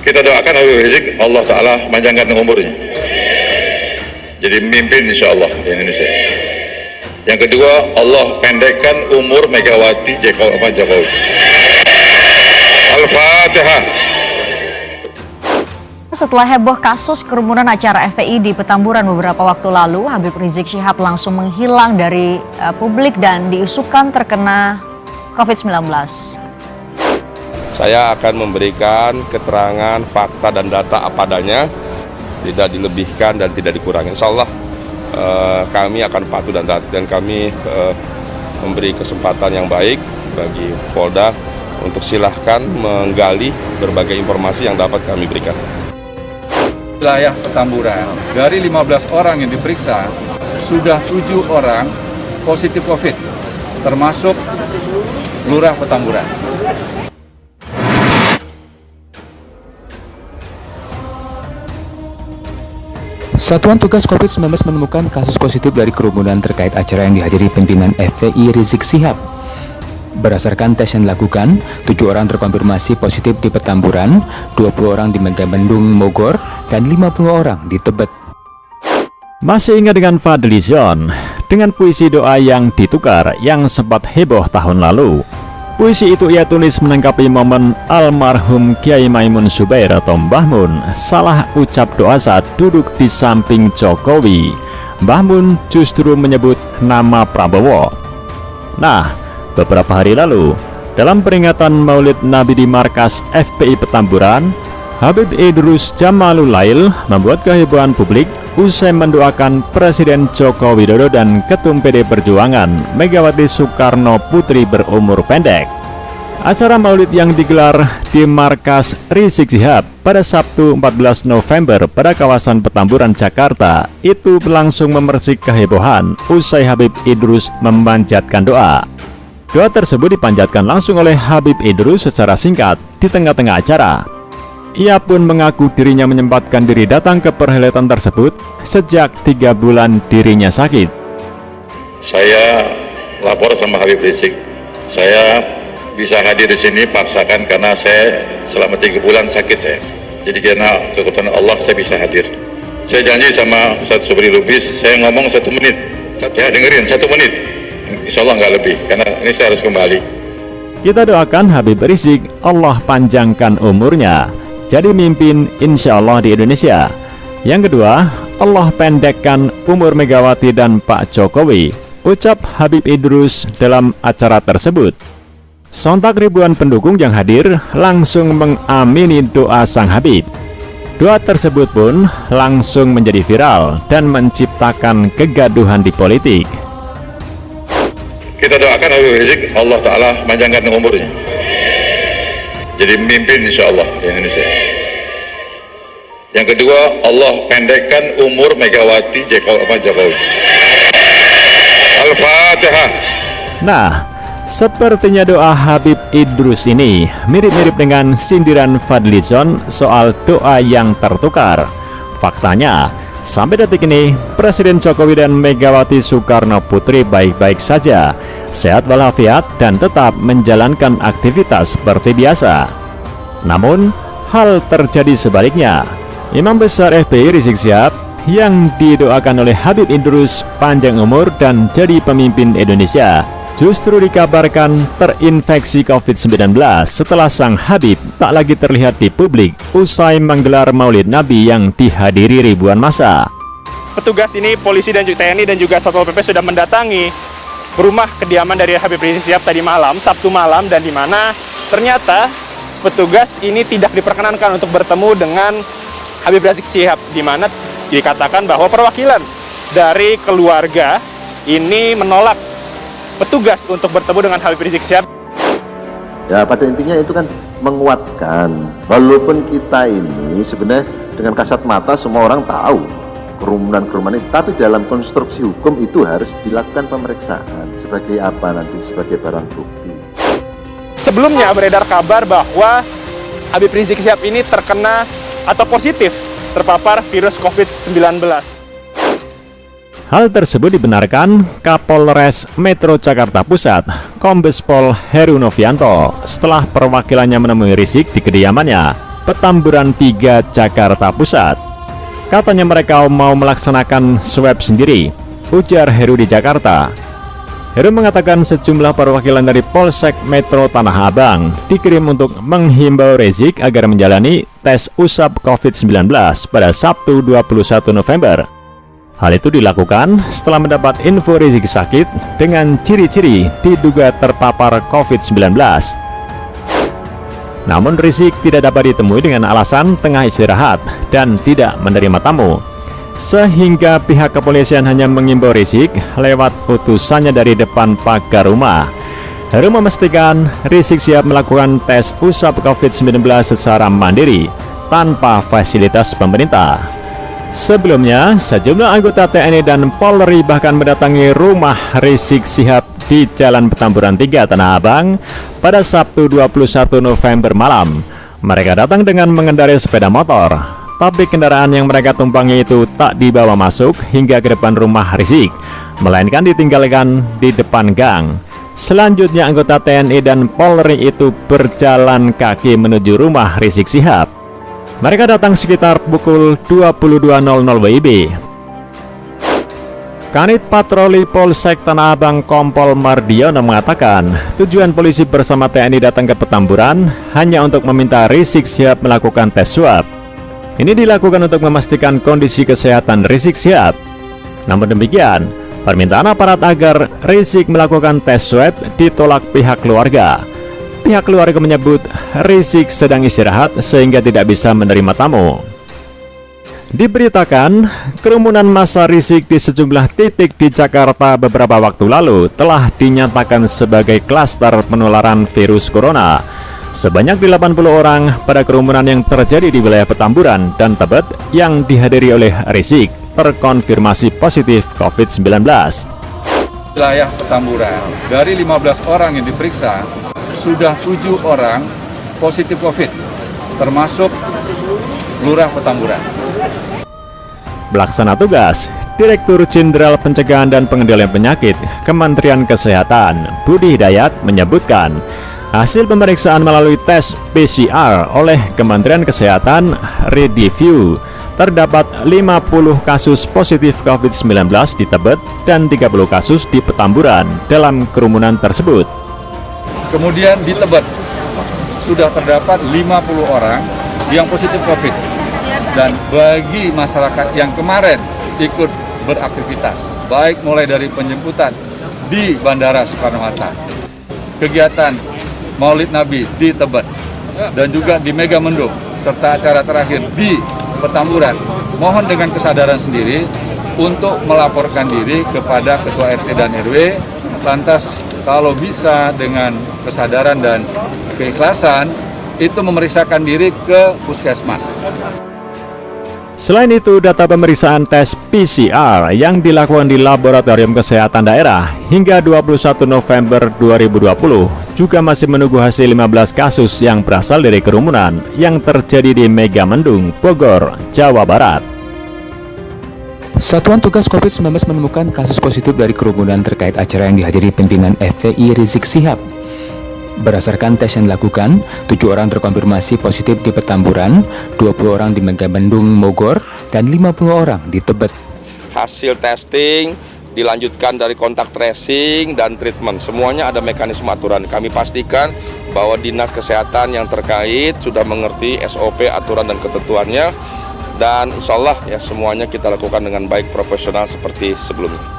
Kita doakan Habib Rizik, Allah Ta'ala panjangkan umurnya, jadi mimpin insya Allah di Indonesia. Yang kedua, Allah pendekkan umur Megawati Jokowi. Al-Fatihah. Setelah heboh kasus kerumunan acara FPI di Petamburan beberapa waktu lalu, Habib Rizik Syihab langsung menghilang dari publik dan diisukan terkena COVID-19. Saya akan memberikan keterangan, fakta, dan data apa adanya, tidak dilebihkan dan tidak dikurangi. Insya Allah kami akan patuh dan kami memberi kesempatan yang baik bagi Polda untuk silahkan menggali berbagai informasi yang dapat kami berikan. Wilayah Petamburan, dari 15 orang yang diperiksa, sudah 7 orang positif COVID, termasuk Lurah Petamburan. Satuan Tugas COVID-19 menemukan kasus positif dari kerumunan terkait acara yang dihadiri pimpinan FPI Rizik Syihab. Berdasarkan tes yang dilakukan, 7 orang terkonfirmasi positif di Petamburan, 20 orang di Megamendung Bogor, dan 50 orang di Tebet. Masih ingat dengan Fadlizon, dengan puisi doa yang ditukar yang sempat heboh tahun lalu. Puisi itu ia tulis menanggapi momen almarhum Kiai Maimun Zubair atau Mbah Mun salah ucap doa saat duduk di samping Jokowi. Mbah Mun justru menyebut nama Prabowo. Nah, beberapa hari lalu, dalam peringatan Maulid Nabi di markas FPI Petamburan, Habib Idrus Jamalulail membuat kehebohan publik usai mendoakan Presiden Joko Widodo dan Ketum PD Perjuangan Megawati Soekarno Putri berumur pendek. Acara Maulid yang digelar di markas Rizik Syihab pada Sabtu 14 November pada kawasan Petamburan, Jakarta itu berlangsung memersik kehebohan usai Habib Idrus memanjatkan doa. Doa tersebut dipanjatkan langsung oleh Habib Idrus secara singkat di tengah-tengah acara. Ia pun mengaku dirinya menyempatkan diri datang ke perhelatan tersebut sejak 3 bulan dirinya sakit. Saya lapor sama Habib Rizik, saya bisa hadir di sini paksakan karena saya selama 3 bulan sakit saya. Jadi karena kekuatan Allah saya bisa hadir. Saya janji sama Ustaz Sobri Lubis, saya ngomong 1 menit. Ya dengerin 1 menit. Insya Allah nggak lebih, karena ini saya harus kembali. Kita doakan Habib Rizik, Allah panjangkan umurnya, jadi mimpin insya Allah di Indonesia. Yang kedua, Allah pendekkan umur Megawati dan Pak Jokowi, ucap Habib Idrus dalam acara tersebut. Sontak ribuan pendukung yang hadir langsung mengamini doa sang Habib. Doa tersebut pun langsung menjadi viral dan menciptakan kegaduhan di politik. Kita doakan Habib Rizik, Allah Ta'ala panjangkan umurnya, jadi mimpin insya Allah di Indonesia. Yang kedua, Allah pendekkan umur Megawati Jokowi. Al-Fatihah. Nah, sepertinya doa Habib Idrus ini mirip-mirip dengan sindiran Fadlizon soal doa yang tertukar. Faktanya, sampai detik ini, Presiden Jokowi dan Megawati Soekarno Putri baik-baik saja, sehat walafiat dan tetap menjalankan aktivitas seperti biasa. Namun, hal terjadi sebaliknya. Imam Besar FPI Rizik Syihab yang didoakan oleh Habib Idrus panjang umur dan jadi pemimpin Indonesia justru dikabarkan terinfeksi COVID-19 setelah sang Habib tak lagi terlihat di publik usai menggelar Maulid Nabi yang dihadiri ribuan massa. Petugas ini, polisi dan juga TNI dan juga Satpol PP sudah mendatangi rumah kediaman dari Habib Rizik Syihab tadi malam, Sabtu malam, dan di mana ternyata petugas ini tidak diperkenankan untuk bertemu dengan Habib Rizik Syihab, di mana dikatakan bahwa perwakilan dari keluarga ini menolak petugas untuk bertemu dengan Habib Rizik Syihab. Ya, pada intinya itu kan menguatkan, walaupun kita ini sebenarnya dengan kasat mata semua orang tahu kerumunan-kerumunan itu, tapi dalam konstruksi hukum itu harus dilakukan pemeriksaan sebagai apa nanti, sebagai barang bukti. Sebelumnya beredar kabar bahwa Habib Rizik Syihab ini terkena atau positif terpapar virus COVID-19. Hal tersebut dibenarkan Kapolres Metro Jakarta Pusat, Kombes Pol Heru Novianto, setelah perwakilannya menemui Rizik di kediamannya. Petamburan 3, Jakarta Pusat. Katanya mereka mau melaksanakan swab sendiri, ujar Heru di Jakarta. Heru mengatakan sejumlah perwakilan dari Polsek Metro Tanah Abang dikirim untuk menghimbau Rizik agar menjalani tes usap COVID-19 pada Sabtu 21 November. Hal itu dilakukan setelah mendapat info Rizik sakit dengan ciri-ciri diduga terpapar COVID-19. Namun Rizik tidak dapat ditemui dengan alasan tengah istirahat dan tidak menerima tamu. Sehingga pihak kepolisian hanya mengimbau Rizik lewat utusannya dari depan pagar rumah. Heru memastikan Rizik siap melakukan tes usap COVID-19 secara mandiri tanpa fasilitas pemerintah. Sebelumnya, sejumlah anggota TNI dan Polri bahkan mendatangi rumah Rizik Syihab di Jalan Petamburan 3, Tanah Abang pada Sabtu 21 November malam. Mereka datang dengan mengendarai sepeda motor, tapi kendaraan yang mereka tumpangi itu tak dibawa masuk hingga ke depan rumah Rizik, melainkan ditinggalkan di depan gang. Selanjutnya anggota TNI dan Polri itu berjalan kaki menuju rumah Rizik Syihab. Mereka datang sekitar pukul 22.00 WIB. Kanit Patroli Polsek Tanah Abang Kompol Mardiono mengatakan tujuan polisi bersama TNI datang ke Petamburan hanya untuk meminta Rizik Syihab melakukan tes swab. Ini dilakukan untuk memastikan kondisi kesehatan Rizik Syihab. Namun demikian, permintaan aparat agar Rizik melakukan tes swab ditolak pihak keluarga. Pihak keluarga menyebut Rizik sedang istirahat sehingga tidak bisa menerima tamu. Diberitakan, kerumunan massa Rizik di sejumlah titik di Jakarta beberapa waktu lalu telah dinyatakan sebagai klaster penularan virus corona. Sebanyak 80 orang pada kerumunan yang terjadi di wilayah Petamburan dan Tebet yang dihadiri oleh Rizik terkonfirmasi positif COVID-19. Wilayah Petamburan, dari 15 orang yang diperiksa, sudah 7 orang positif COVID, termasuk Lurah Petamburan. Pelaksana tugas Direktur Jenderal Pencegahan dan Pengendalian Penyakit Kementerian Kesehatan Budi Hidayat menyebutkan hasil pemeriksaan melalui tes PCR oleh Kementerian Kesehatan Rediview terdapat 50 kasus positif COVID-19 di Tebet dan 30 kasus di Petamburan dalam kerumunan tersebut. Kemudian di Tebet sudah terdapat 50 orang yang positif COVID. Dan bagi masyarakat yang kemarin ikut beraktivitas, baik mulai dari penjemputan di Bandara Soekarno-Hatta, kegiatan Maulid Nabi di Tebet, dan juga di Megamendung, serta acara terakhir di Petamburan, mohon dengan kesadaran sendiri untuk melaporkan diri kepada Ketua RT dan RW, lantas kalau bisa dengan kesadaran dan keikhlasan, itu memeriksakan diri ke puskesmas. Selain itu, data pemeriksaan tes PCR yang dilakukan di Laboratorium Kesehatan Daerah hingga 21 November 2020 juga masih menunggu hasil 15 kasus yang berasal dari kerumunan yang terjadi di Megamendung, Bogor, Jawa Barat. Satuan Tugas COVID-19 menemukan kasus positif dari kerumunan terkait acara yang dihadiri pimpinan FPI Rizik Syihab. Berdasarkan tes yang dilakukan, 7 orang terkonfirmasi positif di Petamburan, 20 orang di Megamendung, Bogor, dan 50 orang di Tebet. Hasil testing dilanjutkan dari kontak tracing dan treatment. Semuanya ada mekanisme aturan. Kami pastikan bahwa Dinas Kesehatan yang terkait sudah mengerti SOP, aturan dan ketentuannya. Dan insya Allah ya semuanya kita lakukan dengan baik, profesional seperti sebelumnya.